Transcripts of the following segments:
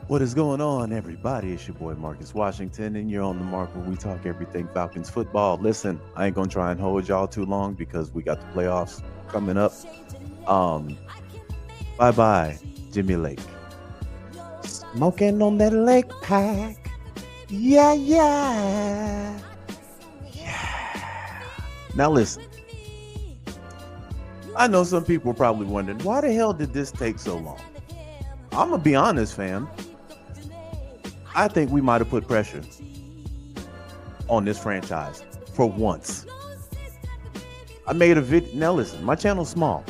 What is going on, everybody? It's your boy Marcus Washington, and you're on the mark where we talk everything Falcons football. Listen, I ain't gonna try and hold y'all too long because we got the playoffs coming up. Um, bye bye, Jimmy Lake. Smoking on that lake pack. Yeah, yeah. Yeah. Now listen, I know some people are probably wondering why the hell did this take so long? I'm gonna be honest, fam. I think we might have put pressure on this franchise for once. I made a video. Now listen, my channel's small.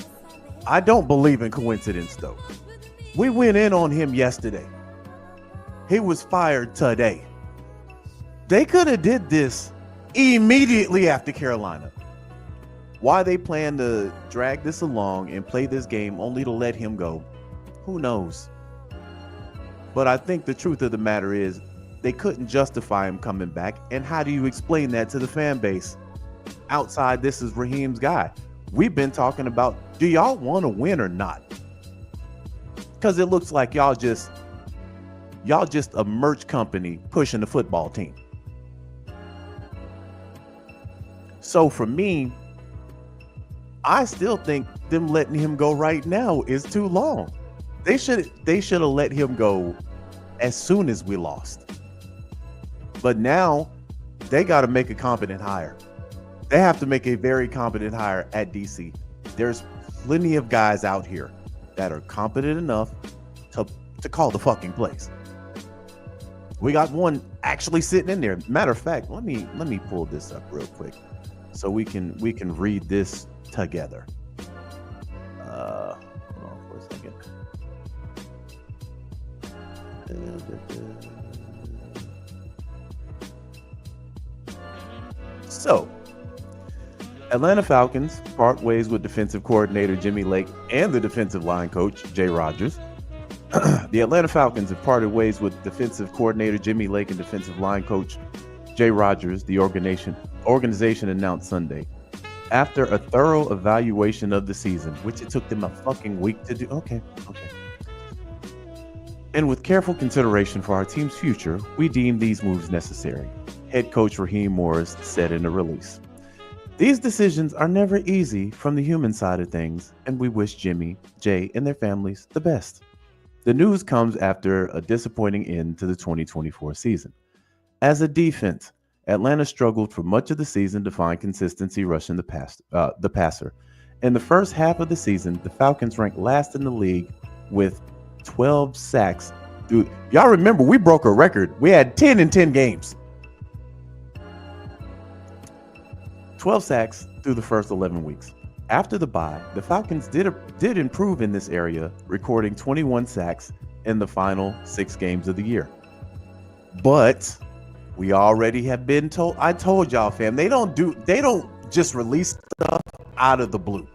I don't believe in coincidence though. We went in on him yesterday. He was fired today. They could have did this immediately after Carolina. Why they plan to drag this along and play this game only to let him go, who knows? But I think the truth of the matter is they couldn't justify him coming back. And how do you explain that to the fan base? Outside, this is Raheem's guy. We've been talking about, do y'all want to win or not? Because it looks like y'all just a merch company pushing the football team. So for me, I still think them letting him go right now is too long. They should have let him go as soon as we lost. But now they got to make a competent hire. They have to make a very competent hire at DC. There's plenty of guys out here that are competent enough to call the fucking plays. We got one actually sitting in there. Matter of fact, let me pull this up real quick so we can read this together. Hold on for a second. So, Atlanta Falcons part ways with defensive coordinator Jimmy Lake and the defensive line coach Jay Rodgers. The Atlanta Falcons have parted ways with defensive coordinator Jimmy Lake and defensive line coach Jay Rodgers, the organization announced Sunday. After a thorough evaluation of the season, which it took them a fucking week to do. Okay. And with careful consideration for our team's future, we deem these moves necessary, head coach Raheem Morris said in a release. These decisions are never easy from the human side of things, and we wish Jimmy, Jay, and their families the best. The news comes after a disappointing end to the 2024 season. As a defense, Atlanta struggled for much of the season to find consistency rushing the passer. In the first half of the season, the Falcons ranked last in the league with 12 sacks. Y'all remember, we broke a record. We had 10 in 10 games. 12 sacks through the first 11 weeks. After the bye, the Falcons did improve in this area, recording 21 sacks in the final 6 games of the year. But we already have been told, I told y'all, fam, they don't just release stuff out of the blue.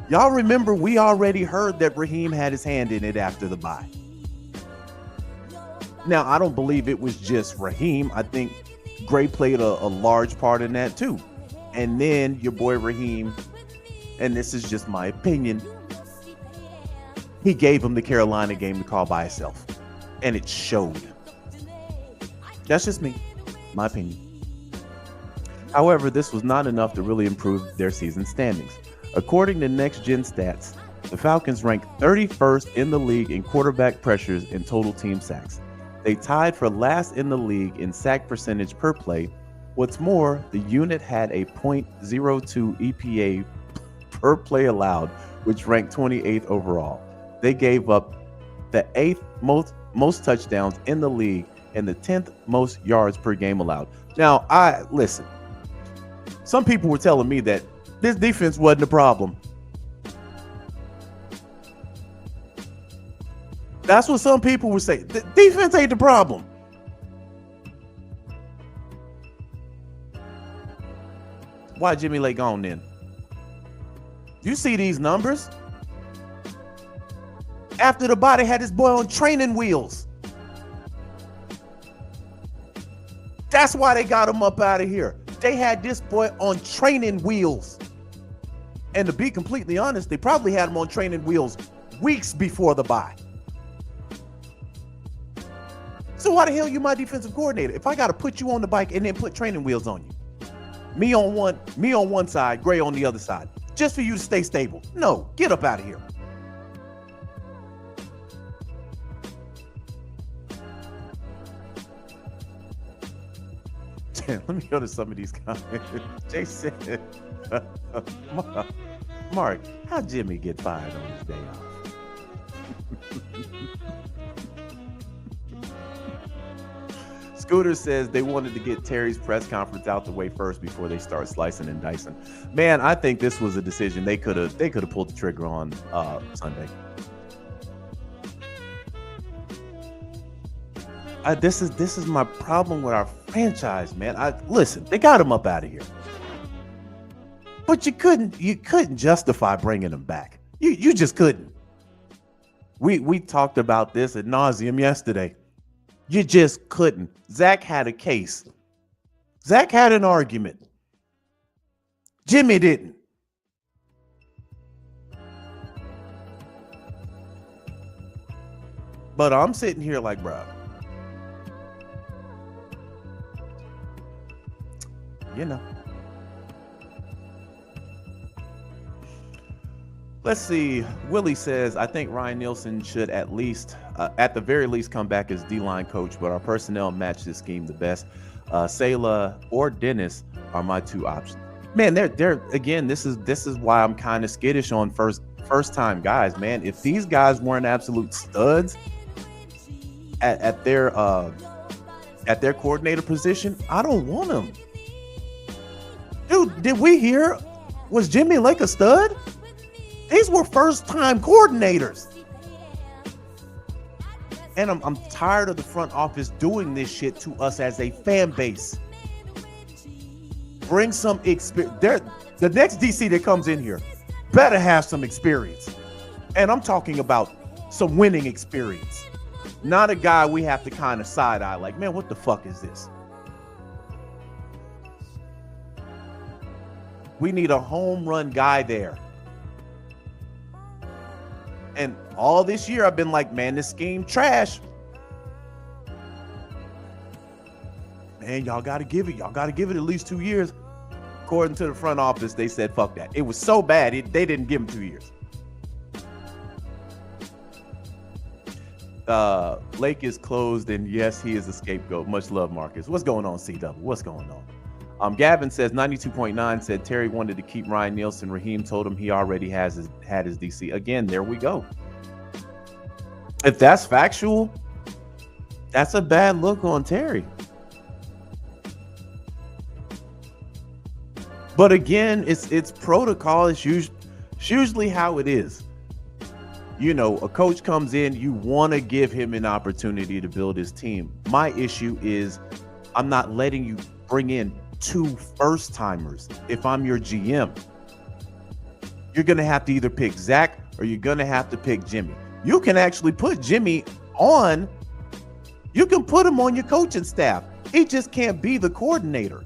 Y'all remember we already heard that Raheem had his hand in it after the bye. Now, I don't believe it was just Raheem. I think Gray played a large part in that too. And then your boy Raheem, and this is just my opinion, he gave him the Carolina game to call by itself. And it showed. That's just me, my opinion. However, this was not enough to really improve their season standings. According to Next Gen Stats, the Falcons ranked 31st in the league in quarterback pressures and total team sacks. They tied for last in the league in sack percentage per play. What's more, the unit had a .02 EPA per play allowed, which ranked 28th overall. They gave up the 8th most touchdowns in the league and the 10th most yards per game allowed. Now, listen. Some people were telling me that this defense wasn't a problem. That's what some people would say. The defense ain't the problem. Why Jimmy Lake gone then? You see these numbers? After the body had his boy on training wheels. That's why they got him up out of here. They had this boy on training wheels. And to be completely honest, they probably had him on training wheels weeks before the bye. So why the hell you my defensive coordinator? If I got to put you on the bike and then put training wheels on you, me on one side, Gray on the other side, just for you to stay stable. No, get up out of here. Let me go to some of these comments. Jay said, Mark, how'd Jimmy get fired on his day off? Scooter says they wanted to get Terry's press conference out the way first before they start slicing and dicing. Man, I think this was a decision they could have pulled the trigger on Sunday. This is my problem with our franchise, man. Listen, they got him up out of here, but you couldn't justify bringing him back. You just couldn't. We talked about this ad nauseum yesterday. You just couldn't. Zach had a case. Zach had an argument. Jimmy didn't. But I'm sitting here like, bro, you know. Let's see. Willie says, I think Ryan Nielsen should at the very least, come back as D-line coach, but our personnel match this scheme the best. Sala or Dennis are my two options. Man, they're again, this is why I'm kind of skittish on first time guys, man. If these guys weren't absolute studs at their coordinator position, I don't want them. Dude, did we hear, was Jimmy Lake a stud? These were first-time coordinators. And I'm tired of the front office doing this shit to us as a fan base. Bring some experience. The next DC that comes in here better have some experience. And I'm talking about some winning experience. Not a guy we have to kind of side-eye like, man, what the fuck is this? We need a home run guy there. And all this year, I've been like, man, this scheme trash. Man, y'all got to give it at least 2 years. According to the front office, they said, fuck that. It was so bad, they didn't give him 2 years. Lake is closed, and yes, he is a scapegoat. Much love, Marcus. What's going on, CW? What's going on? Gavin says 92.9 said Terry wanted to keep Ryan Nielsen. Raheem told him he already had his DC. Again, there we go. If that's factual, that's a bad look on Terry. But again, it's protocol. It's usually how it is. You know, a coach comes in, you want to give him an opportunity to build his team. My issue is I'm not letting you bring in 2 first-timers. If I'm your GM, you're going to have to either pick Zach or you're going to have to pick Jimmy. You can actually put Jimmy on. You can put him on your coaching staff. He just can't be the coordinator.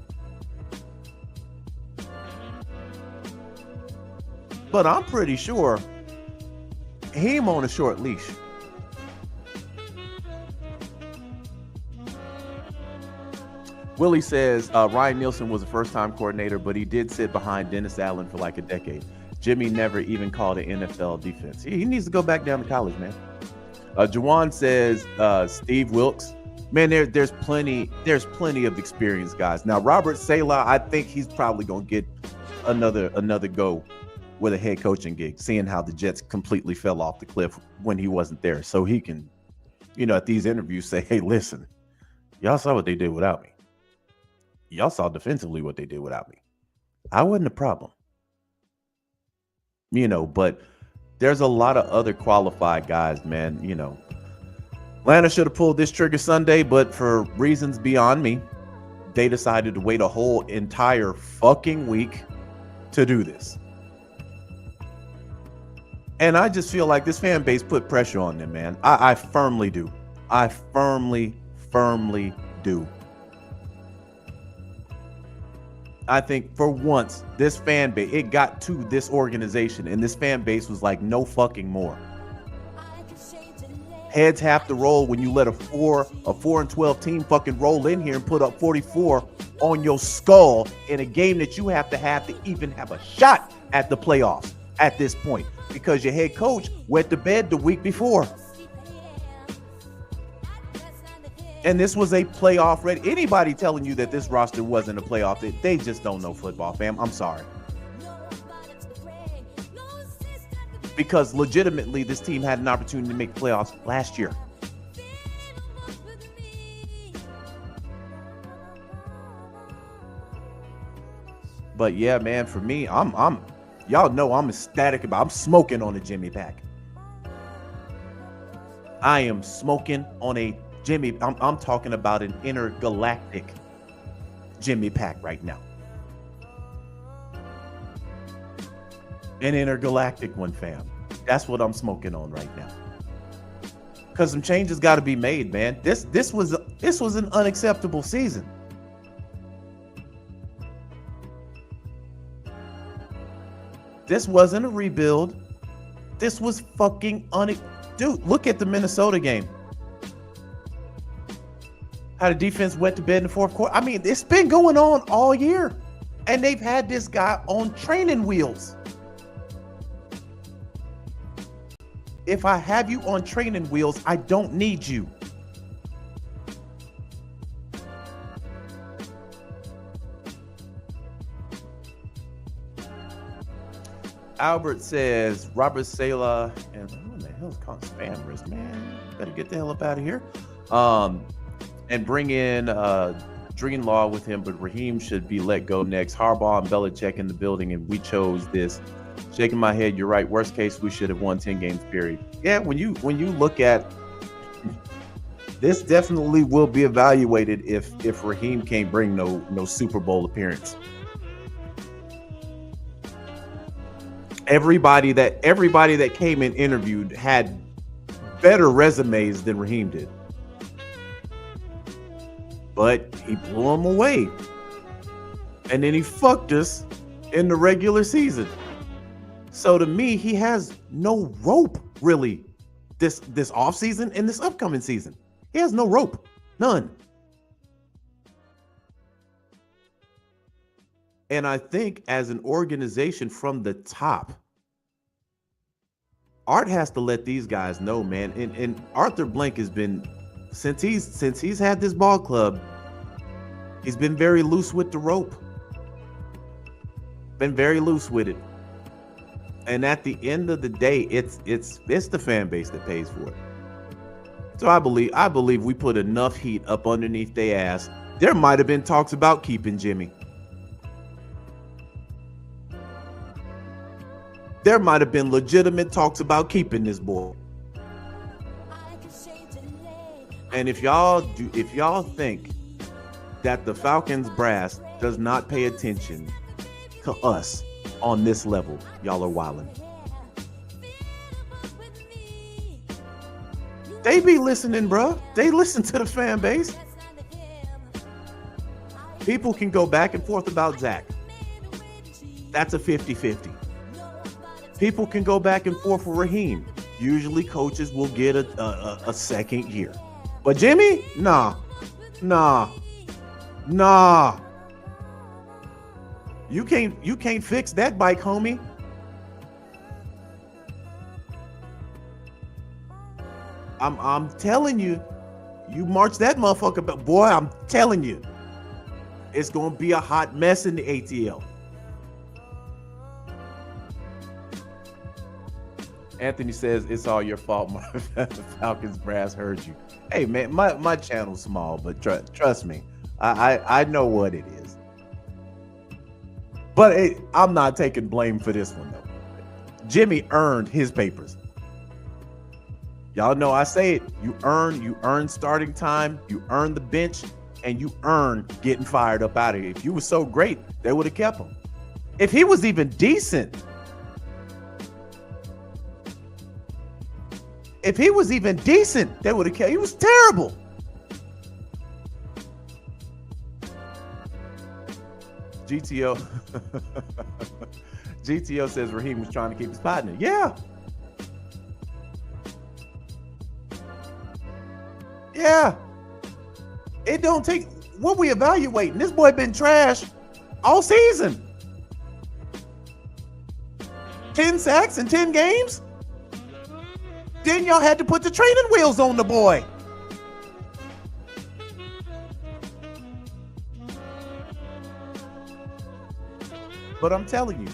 But I'm pretty sure him on a short leash. Willie says Ryan Nielsen was a first-time coordinator, but he did sit behind Dennis Allen for like a decade. Jimmy never even called an NFL defense. He needs to go back down to college, man. Jawan says Steve Wilks. Man, there's plenty of experienced guys. Now, Robert Sala, I think he's probably gonna get another go with a head coaching gig, seeing how the Jets completely fell off the cliff when he wasn't there. So he can, at these interviews say, hey, listen, y'all saw what they did without me. Y'all saw defensively what they did without me. I wasn't a problem. But there's a lot of other qualified guys, man. Atlanta should have pulled this trigger Sunday, but for reasons beyond me, they decided to wait a whole entire fucking week to do this. And I just feel like this fan base put pressure on them, man. I firmly do. I firmly do. I think for once, this fan base, it got to this organization, and this fan base was like, no fucking more. heads have to roll when you let a 4-12 team fucking roll in here and put up 44 on your skull in a game that you have to even have a shot at the playoffs at this point, because your head coach went to bed the week before. And this was a playoff ready. Anybody telling you that this roster wasn't a playoff, they just don't know football, fam. I'm sorry. Because legitimately, this team had an opportunity to make playoffs last year. But yeah, man, for me, y'all know I'm ecstatic about. I'm smoking on a Jimmy pack. I am smoking on a Jimmy. I'm talking about an intergalactic Jimmy pack right now. An intergalactic one, fam. That's what I'm smoking on right now. Because some changes got to be made, man. This was an unacceptable season. This wasn't a rebuild. This was fucking dude, look at the Minnesota game. How the defense went to bed in the fourth quarter. I mean, it's been going on all year. And they've had this guy on training wheels. If I have you on training wheels, I don't need you. Albert says Robert Saleh and who the hell is called spammers, man? Better get the hell up out of here. And bring in Greenlaw with him, but Raheem should be let go next. Harbaugh and Belichick in the building, and we chose this. Shaking my head, you're right. Worst case, we should have won 10 games, period. Yeah, when you look at this, definitely will be evaluated if Raheem can't bring no Super Bowl appearance. Everybody that came and interviewed had better resumes than Raheem did. But he blew them away. And then he fucked us in the regular season. So to me, he has no rope, really, this offseason and this upcoming season. He has no rope. None. And I think as an organization from the top, Art has to let these guys know, man. And Arthur Blank has been, since he's had this ball club, he's been very loose with the rope. Been very loose with it. And at the end of the day, it's the fan base that pays for it. So I believe we put enough heat up underneath their ass. There might have been talks about keeping Jimmy. There might have been legitimate talks about keeping this boy. And if y'all think that the Falcons brass does not pay attention to us on this level, y'all are wildin'. They be listening, bruh. They listen to the fan base. People can go back and forth about Zach. That's a 50-50. People can go back and forth for Raheem. Usually coaches will get a second year. But Jimmy? Nah. You can't fix that bike, homie. I'm telling you, you march that motherfucker, but boy, I'm telling you, it's gonna be a hot mess in the ATL. Anthony says it's all your fault. The Falcons brass heard you. Hey man, my channel's small, but trust me, I know what it is. But I'm not taking blame for this one though. Jimmy earned his papers. Y'all know I say it. You earn starting time, you earn the bench, and you earn getting fired up out of here. If you were so great, they would have kept him. If he was even decent. If he was even decent, they would have kept. He was terrible. GTO says Raheem was trying to keep his partner. Yeah. Yeah. It don't take what we evaluating. This boy been trash all season. 10 sacks in 10 games. Then y'all had to put the training wheels on the boy. But I'm telling you,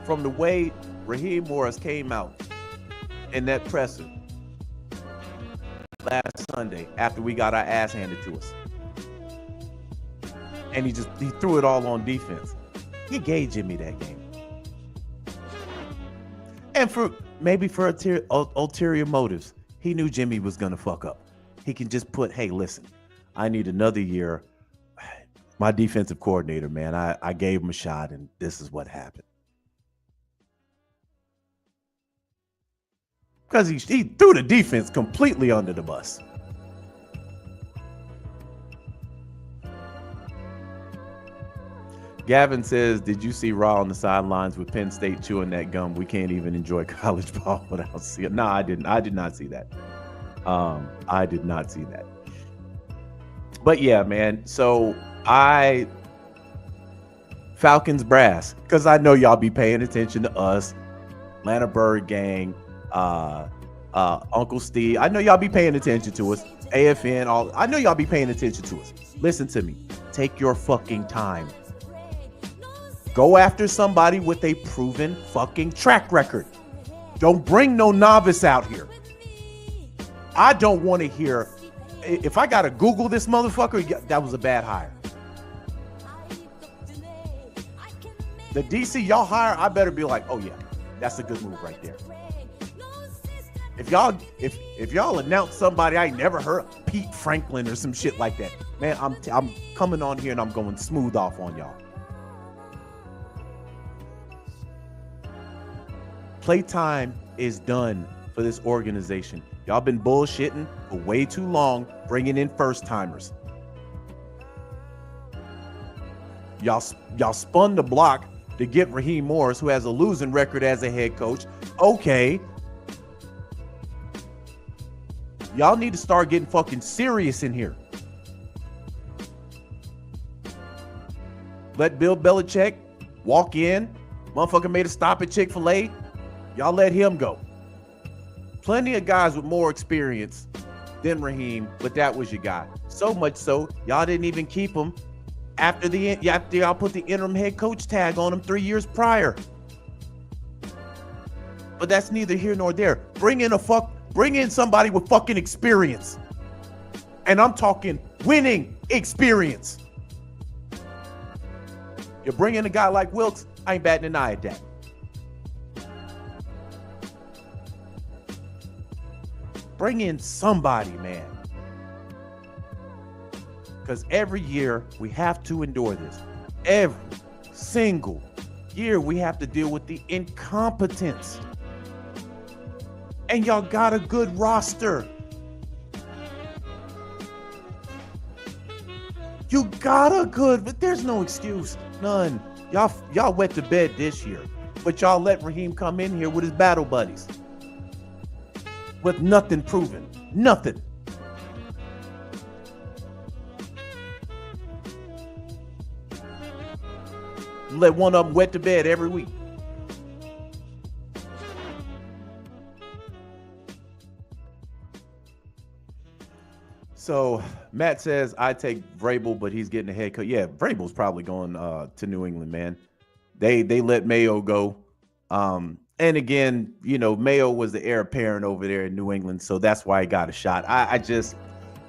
from the way Raheem Morris came out in that presser last Sunday after we got our ass handed to us, and he threw it all on defense. He gave Jimmy that game. And for ulterior motives, he knew Jimmy was going to fuck up. He can just put, hey, listen, I need another year. My defensive coordinator, man, I gave him a shot, and this is what happened. Because he threw the defense completely under the bus. Gavin says, did you see Raw on the sidelines with Penn State chewing that gum? We can't even enjoy college ball without seeing it. No, I didn't. I did not see that. I did not see that. But yeah, man. So Falcons brass, because I know y'all be paying attention to us, Atlanta Bird Gang, Uncle Steve. I know y'all be paying attention to us. AFN, I know y'all be paying attention to us. Listen to me. Take your fucking time. Go after somebody with a proven fucking track record. Don't bring no novice out here. I don't want to hear, if I got to Google this motherfucker, that was a bad hire. The DC y'all hire, I better be like, oh yeah, that's a good move right there. If y'all announce somebody I ain't never heard of, Pete Franklin or some shit like that, man, I'm coming on here and I'm going smooth off on y'all. Playtime is done for this organization. Y'all been bullshitting for way too long, bringing in first timers. Y'all spun the block to get Raheem Morris, who has a losing record as a head coach. Okay. Y'all need to start getting fucking serious in here. Let Bill Belichick walk in. Motherfucker made a stop at Chick-fil-A. Y'all let him go. Plenty of guys with more experience than Raheem, but that was your guy. So much so, y'all didn't even keep him after y'all put the interim head coach tag on him 3 years prior. But that's neither here nor there. Bring in somebody with fucking experience. And I'm talking winning experience. You bring in a guy like Wilkes, I ain't batting an eye at that. Bring in somebody, man. Because every year we have to endure this. Every single year we have to deal with the incompetence. And y'all got a good roster. You got a good, but there's no excuse. None. Y'all wet the bed this year. But y'all let Raheem come in here with his battle buddies. With nothing proven. Nothing. Let one of them wet the bed every week. So Matt says, I take Vrabel, but he's getting a head coach. Yeah, Vrabel's probably going to New England, man. They let Mayo go. And again, you know, Mayo was the heir apparent over there in New England, so that's why he got a shot.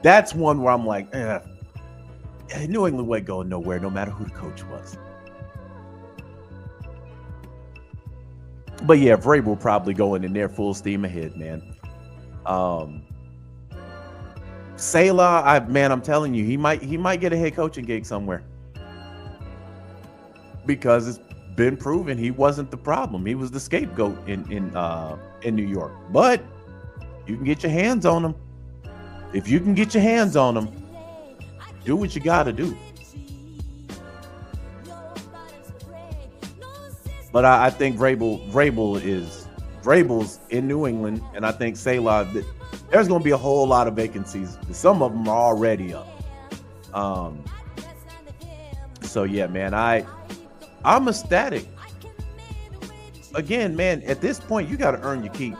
That's one where I'm like, New England wasn't going nowhere, no matter who the coach was. But yeah, Vrabel probably going in there full steam ahead, man. Salah, I'm telling you, he might get a head coaching gig somewhere. Because it's been proven he wasn't the problem. He was the scapegoat in New York. But you can get your hands on him. If you can get your hands on him, do what you got to do. But I think Vrabel's in New England, and I think Salah, There's going to be a whole lot of vacancies. Some of them are already up. So yeah, man, I'm ecstatic. Again, man, at this point, you got to earn your keep.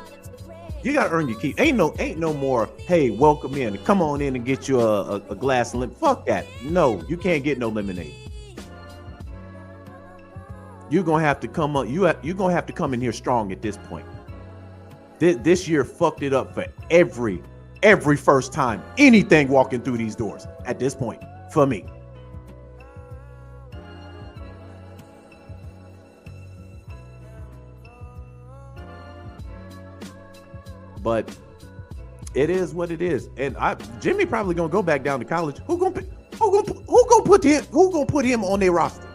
You got to earn your keep. Ain't no more, hey, welcome in. Come on in and get you a glass of lemonade. Fuck that. No, you can't get no lemonade. You're going to have to come up. You're going to have to come in here strong at this point. This year fucked it up for every first time anything walking through these doors at this point for me. But it is what it is, and Jimmy probably gonna go back down to college. Who gonna put him on their roster?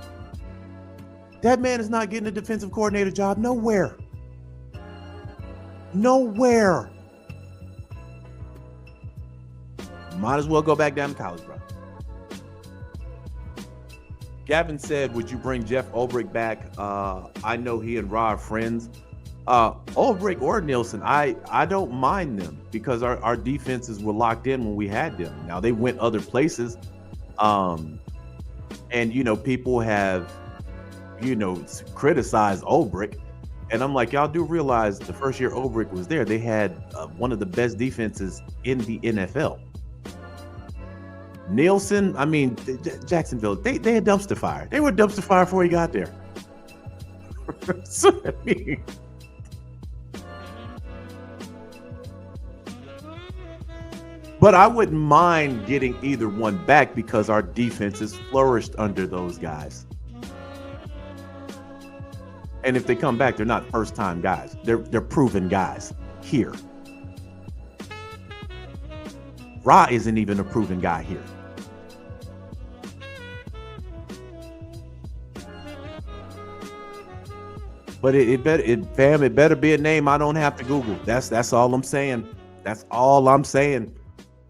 That man is not getting a defensive coordinator job nowhere. Nowhere. Might as well go back down to college, bro. Gavin said, "Would you bring Jeff Ulbrich back? I know he and Ra are friends." Ulbrich or Nielsen, I don't mind them because our defenses were locked in when we had them. Now they went other places, and people have criticized Ulbrich, and I'm like, y'all do realize the first year Ulbrich was there, they had one of the best defenses in the NFL. Nielsen, I mean, Jacksonville, they had dumpster fire. They were dumpster fire before he got there. So, I mean, but I wouldn't mind getting either one back because our defenses flourished under those guys. And if they come back, they're not first-time guys. They're proven guys here. Ra isn't even a proven guy here. But it better be a name I don't have to Google. That's all I'm saying. That's all I'm saying.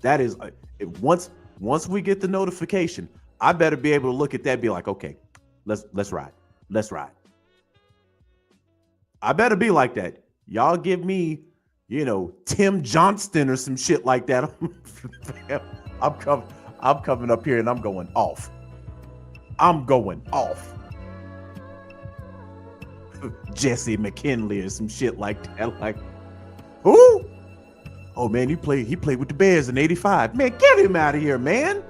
That is, once we get the notification, I better be able to look at that and be like, okay, let's ride. Let's ride. I better be like that. Y'all give me, Tim Johnston or some shit like that. I'm coming up here and I'm going off. I'm going off. Jesse McKinley or some shit like that. Like, who? Oh man, he played with the Bears in '85. Man, get him out of here, man.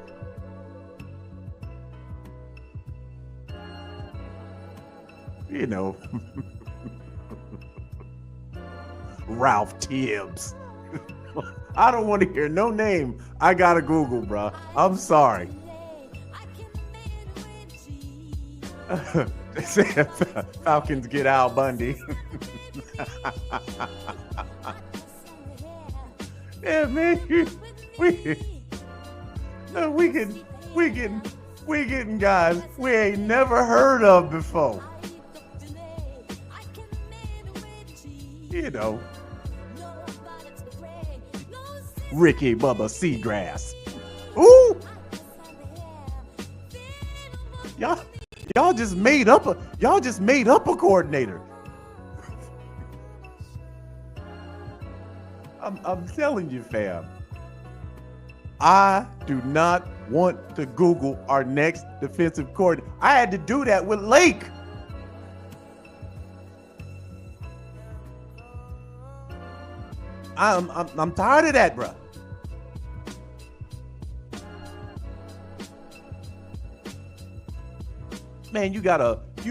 Ralph Tibbs. I don't want to hear no name. I gotta Google, bro. I'm sorry. They said Falcons get Al Bundy. Yeah, man, we getting guys we ain't never heard of before. Ricky Bubba Seagrass. Ooh, y'all just made up a coordinator. I'm telling you, fam. I do not want to Google our next defensive coordinator. I had to do that with Lake. I'm tired of that, bro. Man, you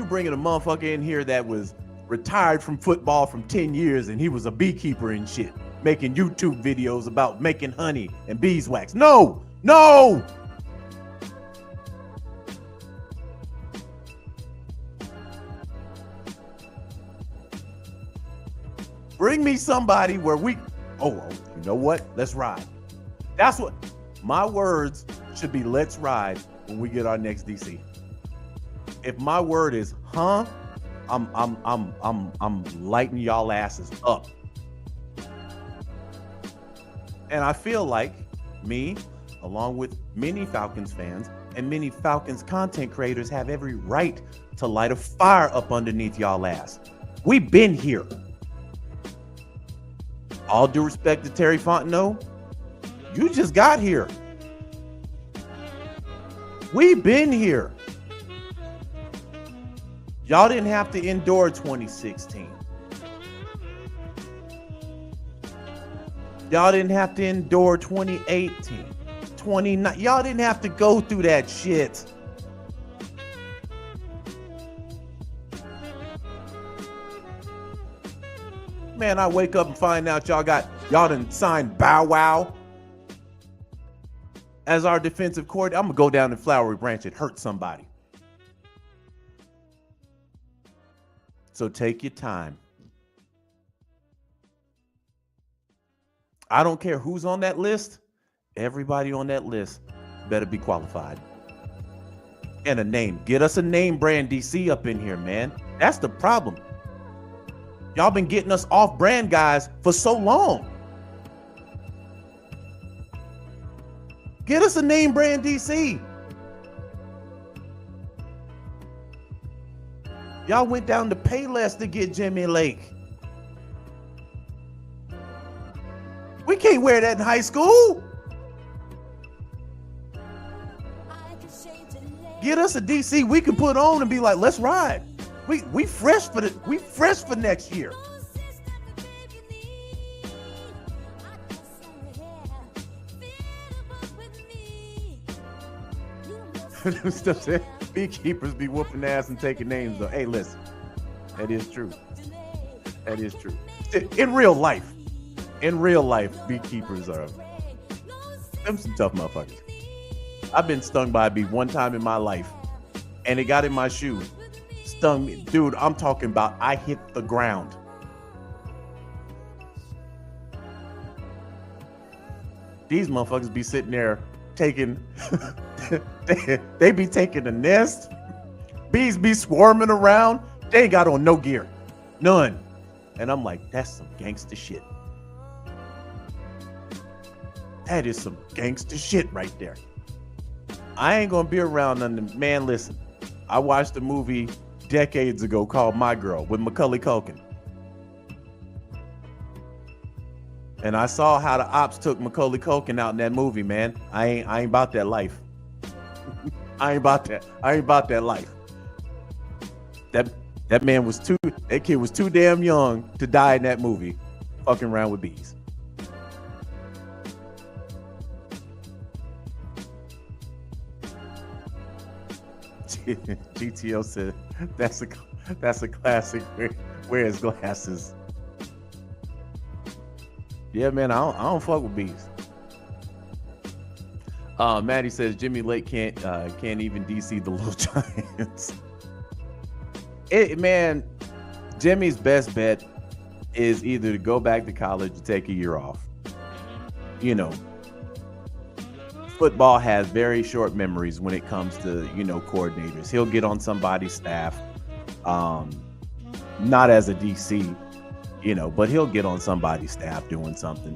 bringing a motherfucker in here that was retired from football from 10 years and he was a beekeeper and shit, making YouTube videos about making honey and beeswax. No. Bring me somebody where you know what? Let's ride. That's what my words should be. Let's ride when we get our next DC. If my word is, I'm lighting y'all asses up. And I feel like me, along with many Falcons fans and many Falcons content creators, have every right to light a fire up underneath y'all ass. We've been here. All due respect to Terry Fontenot, you just got here. We've been here. Y'all didn't have to endure 2016. Y'all didn't have to endure 2018, 29. Y'all didn't have to go through that shit. Man, I wake up and find out y'all done signed Bow Wow as our defensive coordinator. I'm gonna go down to Flowery Branch and hurt somebody. So take your time. I don't care who's on that list. Everybody on that list better be qualified. And a name. Get us a name brand DC up in here, man. That's the problem. Y'all been getting us off-brand guys for so long. Get us a name brand DC. Y'all went down to Payless to get Jimmy Lake. We can't wear that in high school. Get us a DC we can put on and be like, let's ride. We fresh for next year. Stuff said beekeepers be whooping ass and taking names though. Hey, listen, that is true. That is true. In real life, beekeepers are them some tough motherfuckers. I've been stung by a bee one time in my life, and it got in my shoe. Stung me. Dude, I'm talking about I hit the ground. These motherfuckers be sitting there taking, they be taking a nest. Bees be swarming around. They ain't got on no gear. None. And I'm like, that's some gangster shit. That is some gangster shit right there. I ain't gonna be around none of them. Man, listen, I watched a movie decades ago called My Girl with Macaulay Culkin. And I saw how the ops took Macaulay Culkin out in that movie, man. I ain't about that life. I ain't about that life. That kid was too damn young to die in that movie, fucking around with bees. GTO said that's a classic. Wear his glasses. Yeah, man, I don't fuck with bees. Maddie says Jimmy Lake can't even DC the Little Giants. Man, Jimmy's best bet is either to go back to college or take a year off. You know, football has very short memories when it comes to, coordinators. He'll get on somebody's staff, not as a DC, but he'll get on somebody's staff doing something.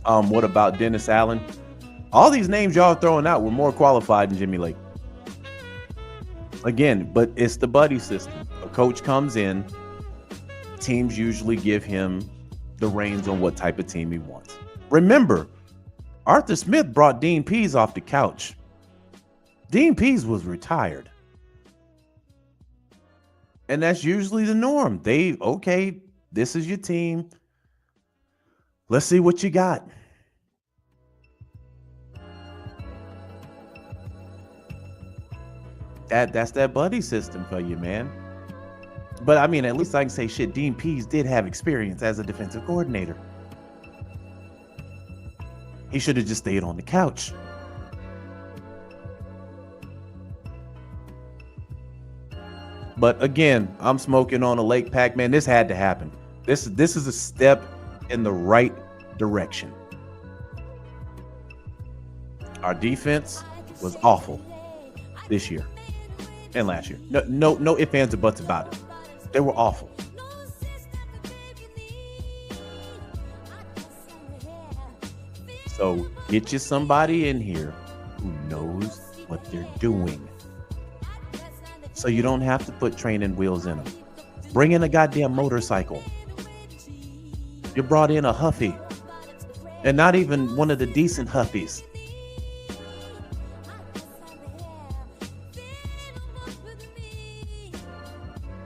What about Dennis Allen? All these names y'all throwing out were more qualified than Jimmy Lake. Again, but it's the buddy system. A coach comes in, teams usually give him the reins on what type of team he wants. Remember, Arthur Smith brought Dean Pease off the couch. Dean Pease was retired. And that's usually the norm. Okay, this is your team. Let's see what you got. That's that buddy system for you, man. But I mean, at least I can say shit. Dean Pease did have experience as a defensive coordinator. He should have just stayed on the couch. But again, I'm smoking on a Lake Pack, man. This had to happen. This is a step in the right direction. Our defense was awful this year and last year. No ifs, ands, or buts about it. They were awful. So get you somebody in here who knows what they're doing. So you don't have to put training wheels in them. Bring in a goddamn motorcycle. You brought in a Huffy, and not even one of the decent Huffies.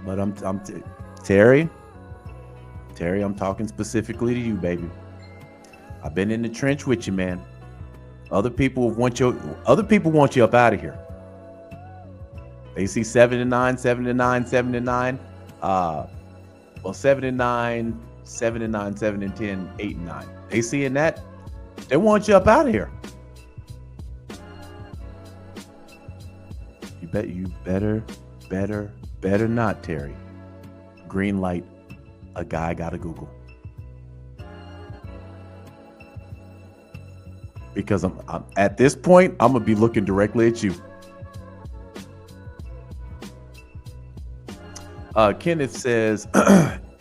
But Terry, I'm talking specifically to you, baby. I've been in the trench with you, man. Other people want you up out of here. They see 7-9, 7-9, 7-9. Well, 7-9, 7-9, 7-10, 8-9. They seeing that? They want you up out of here. You better not, Terry. Green light. A guy got to Google. Because I'm at this point, I'm gonna be looking directly at you. Kenneth says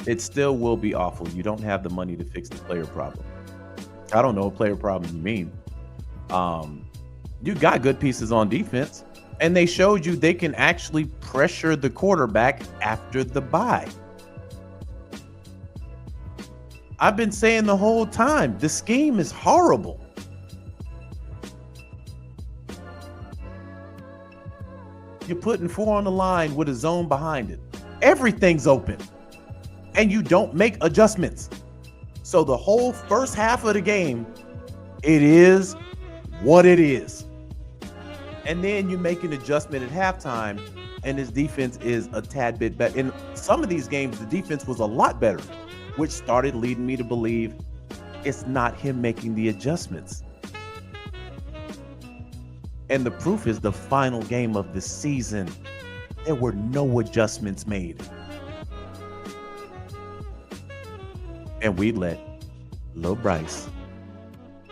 it still will be awful. You don't have the money to fix the player problem. I don't know what player problem you mean. You got good pieces on defense, and they showed you they can actually pressure the quarterback after the bye. I've been saying the whole time, the scheme is horrible. You're putting 4 on the line with a zone behind it. Everything's open, and you don't make adjustments. So the whole first half of the game, it is what it is. And then you make an adjustment at halftime, and his defense is a tad bit better. In some of these games, the defense was a lot better, which started leading me to believe it's not him making the adjustments. And the proof is the final game of the season. There were no adjustments made. And we let Lil Bryce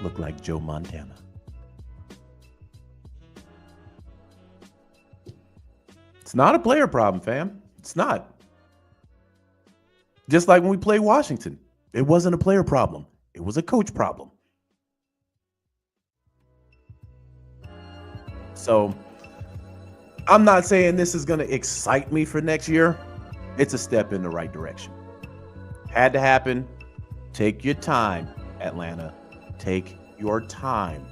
look like Joe Montana. It's not a player problem, fam. It's not. Just like when we played Washington, it wasn't a player problem. It was a coach problem. So I'm not saying this is going to excite me for next year. It's a step in the right direction. Had to happen. Take your time, Atlanta. Take your time.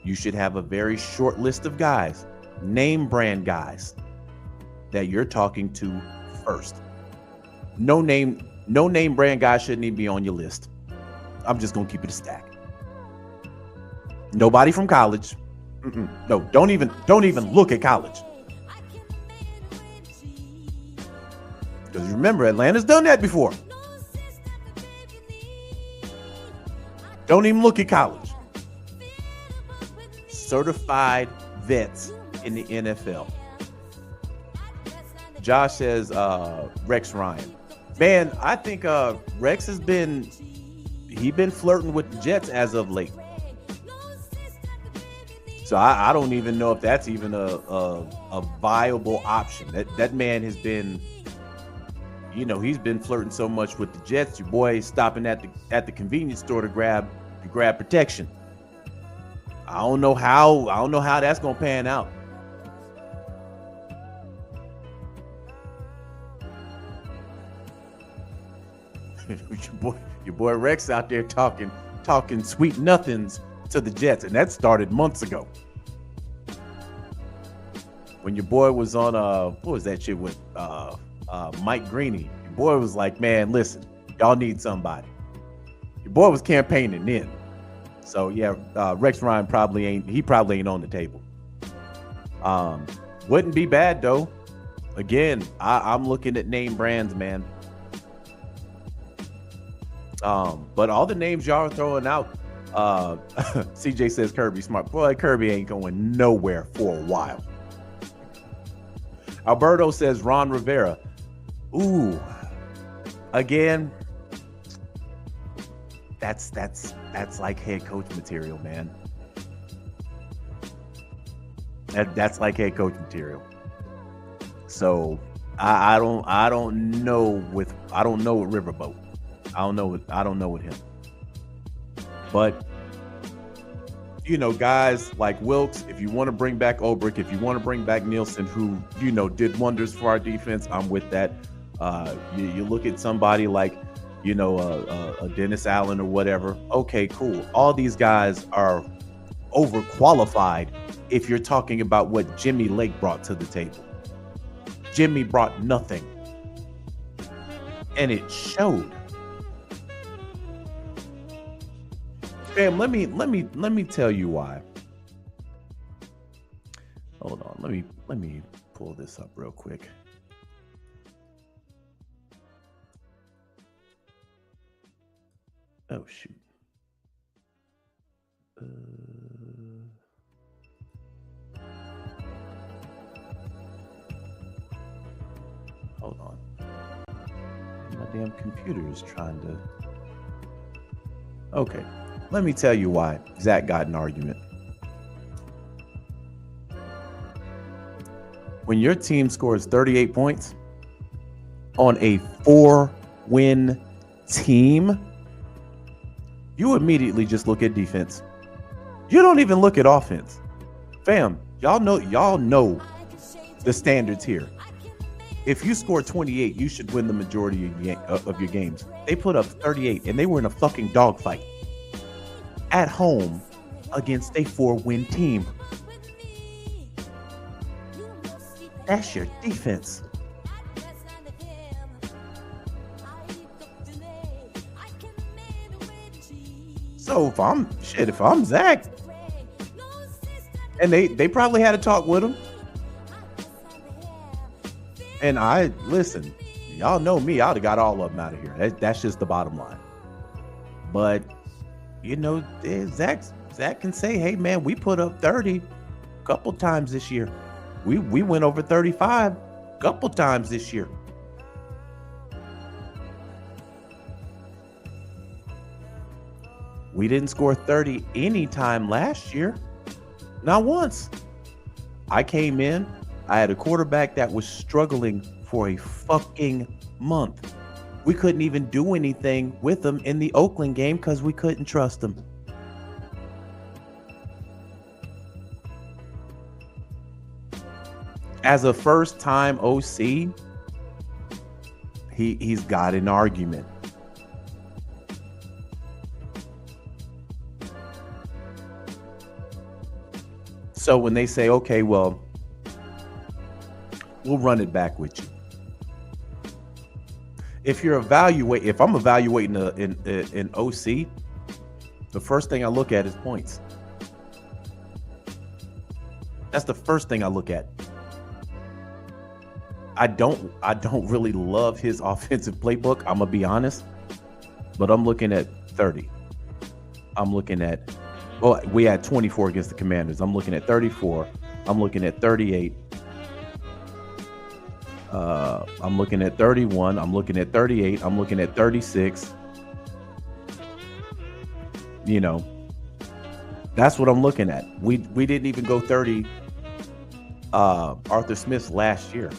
You should have a very short list of guys, name brand guys, that you're talking to first. No name brand guys shouldn't even be on your list. I'm just going to keep it a stack. Nobody from college. No, don't even look at college. Because remember, Atlanta's done that before. Don't even look at college. Certified vets in the NFL. Josh says Rex Ryan. Man, I think Rex has been flirting with the Jets as of late. So I don't even know if that's even a viable option. That man has been, he's been flirting so much with the Jets. Your boy is stopping at the convenience store to grab protection. I don't know how that's gonna pan out. your boy Rex out there talking sweet nothings to the Jets, and that started months ago. When your boy was on what was that shit with Mike Greeny? Your boy was like, man, listen, y'all need somebody. Your boy was campaigning then. So yeah, Rex Ryan probably ain't on the table. Wouldn't be bad though. Again, I'm looking at name brands, man. But all the names y'all are throwing out, CJ says Kirby Smart. Boy, Kirby ain't going nowhere for a while. Alberto says Ron Rivera. Ooh, again, that's like head coach material, man. That's like head coach material. So I don't know with Riverboat. I don't know with him. But guys like Wilkes, if you want to bring back Ulbrich, if you want to bring back Nielsen, who did wonders for our defense, I'm with that. You look at somebody like a Dennis Allen or whatever. Okay, cool. All these guys are overqualified if you're talking about what Jimmy Lake brought to the table. Jimmy brought nothing, and it showed. Fam, let me tell you why. Hold on, let me pull this up real quick. Oh shoot. Hold on. My damn computer is trying to. Okay, let me tell you why Zach got an argument. When your team scores 38 points on a 4-win team, you immediately just look at defense. You don't even look at offense. Fam, y'all know the standards here. If you score 28, you should win the majority of your games. They put up 38, and they were in a fucking dogfight at home against a 4-win team. That's your defense. So if I'm Zach, and they probably had a talk with him. And listen, y'all know me, I'd have got all of them out of here. That's just the bottom line. But, Zach can say, hey, man, we put up 30 a couple times this year. We went over 35 a couple times this year. We didn't score 30 any time last year. Not once. I came in, I had a quarterback that was struggling for a fucking month. We couldn't even do anything with him in the Oakland game because we couldn't trust him. As a first-time OC, he's got an argument. So when they say, okay, well, we'll run it back with you. If I'm evaluating an OC, the first thing I look at is points. That's the first thing I look at. I don't really love his offensive playbook, I'm gonna be honest, but I'm looking at 30. I'm looking at, we had 24 against the Commanders. I'm looking at 34. I'm looking at 38. I'm looking at 31. I'm looking at 38. I'm looking at 36. That's what I'm looking at. We didn't even go 30 Arthur Smith's last year.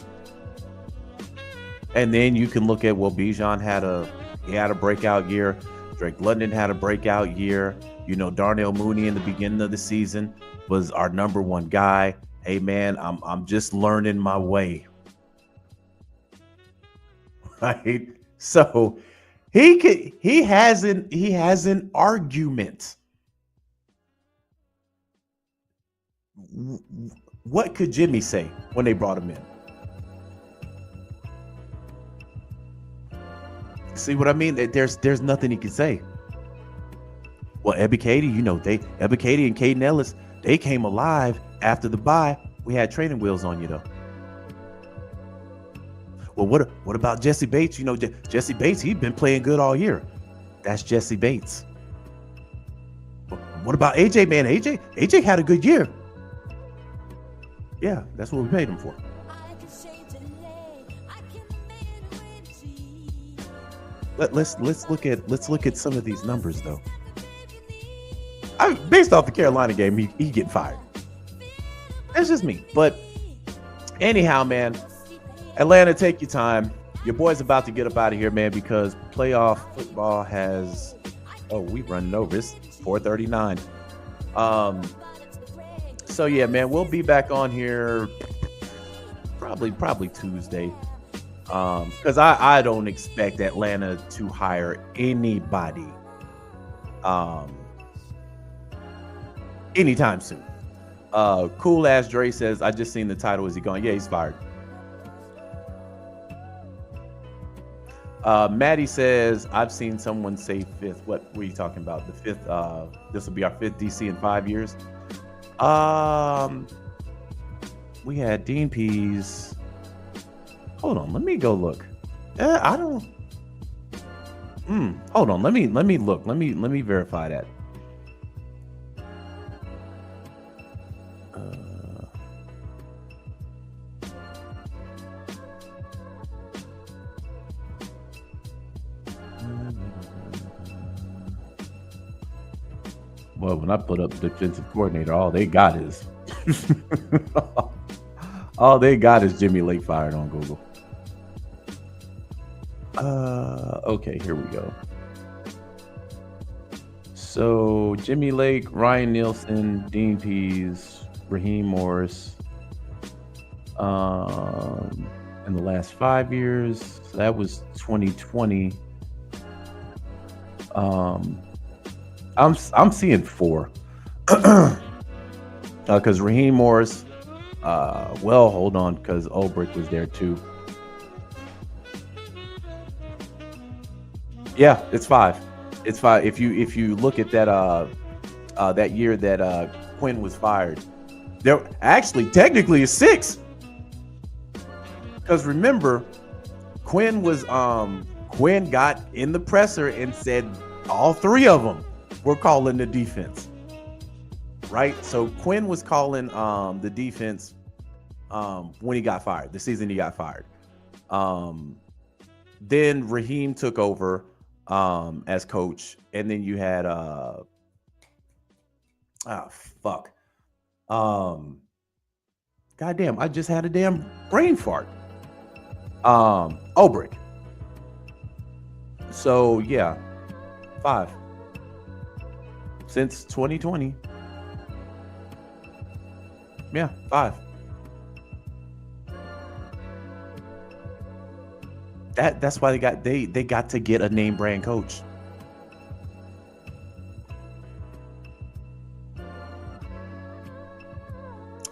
And then you can look at, Bijan had a breakout year. Drake London had a breakout year. Darnell Mooney in the beginning of the season was our number one guy. Hey man, I'm just learning my way. Right? So he has an argument. What could Jimmy say when they brought him in? See what I mean? There's nothing he can say. Well, Ebby Katie, Ebby Katie and Caden Ellis, they came alive after the bye. We had training wheels on you though. Well, what about Jesse Bates? Jesse Bates, he's been playing good all year. That's Jesse Bates. What about AJ, man? AJ had a good year. Yeah, that's what we paid him for. Let's look at some of these numbers though. Based off the Carolina game, he getting fired. That's just me. But anyhow, man, Atlanta, take your time. Your boy's about to get up out of here, man, because playoff football has. Oh, we running over. It's 4:39. So yeah, man, we'll be back on here probably Tuesday. Because I don't expect Atlanta to hire anybody anytime soon. Cool ass Dre says, I just seen the title. Is he gone? Yeah, he's fired. Maddie says, I've seen someone say fifth. What were you talking about? The fifth, this will be our fifth DC in 5 years. We had Dean Pease. Hold on, let me go look. I don't. Hold on, let me look. Let me verify that. Well, when I put up defensive coordinator, all they got is Jimmy Lake fired on Google. Okay, here we go. So Jimmy Lake, Ryan Nielsen, Dean Pease, Raheem Morris. In the last 5 years, so that was 2020. I'm seeing 4. Because Raheem Morris, well, hold on, because Ulbrich was there too. Yeah, it's 5. It's 5. If you look at that that year that Quinn was fired, there actually technically is 6. Because remember, Quinn got in the presser and said all 3 of them were calling the defense. Right? So Quinn was calling the defense when he got fired, the season he got fired. Then Raheem took over as coach, and then you had goddamn, I just had a damn brain fart. Ulbrich. So yeah, 5 since 2020. Yeah, 5. That's why they got to get a name brand coach.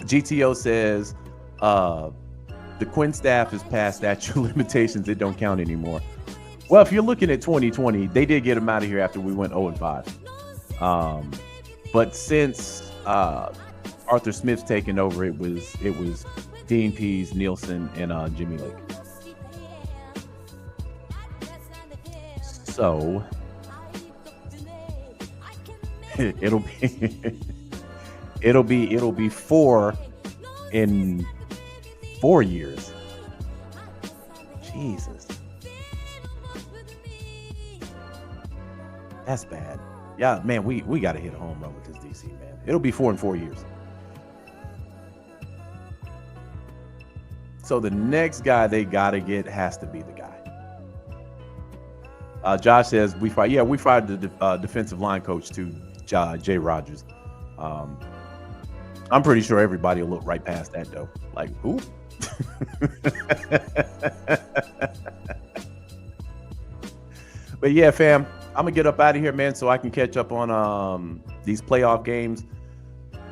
GTO says the Quinn staff is past statute of limitations. It don't count anymore. Well, if you're looking at 2020, they did get him out of here after we went 0-5. But since Arthur Smith's taken over, it was Dean Pease, Nielsen, and Jimmy Lake. So it'll be 4 in 4 years. Jesus, that's bad. Yeah, man, we got to hit a home run with this DC, man. It'll be 4 in 4 years. So the next guy they got to get has to be the guy. Josh says we fired the defensive line coach too, Jay Rogers. I'm pretty sure everybody will look right past that though. Like, who? But yeah, fam, I'm gonna get up out of here, man, so I can catch up on these playoff games.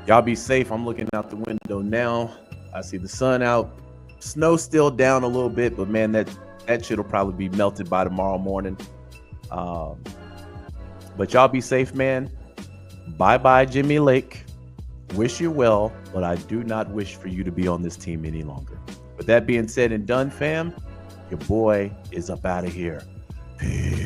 Y'all be safe. I'm looking out the window now. I see the sun out. Snow still down a little bit, but man, that shit'll probably be melted by tomorrow morning. But y'all be safe, man. Bye-bye, Jimmy Lake. Wish you well, but I do not wish for you to be on this team any longer. With that being said and done, fam, your boy is up out of here. Peace.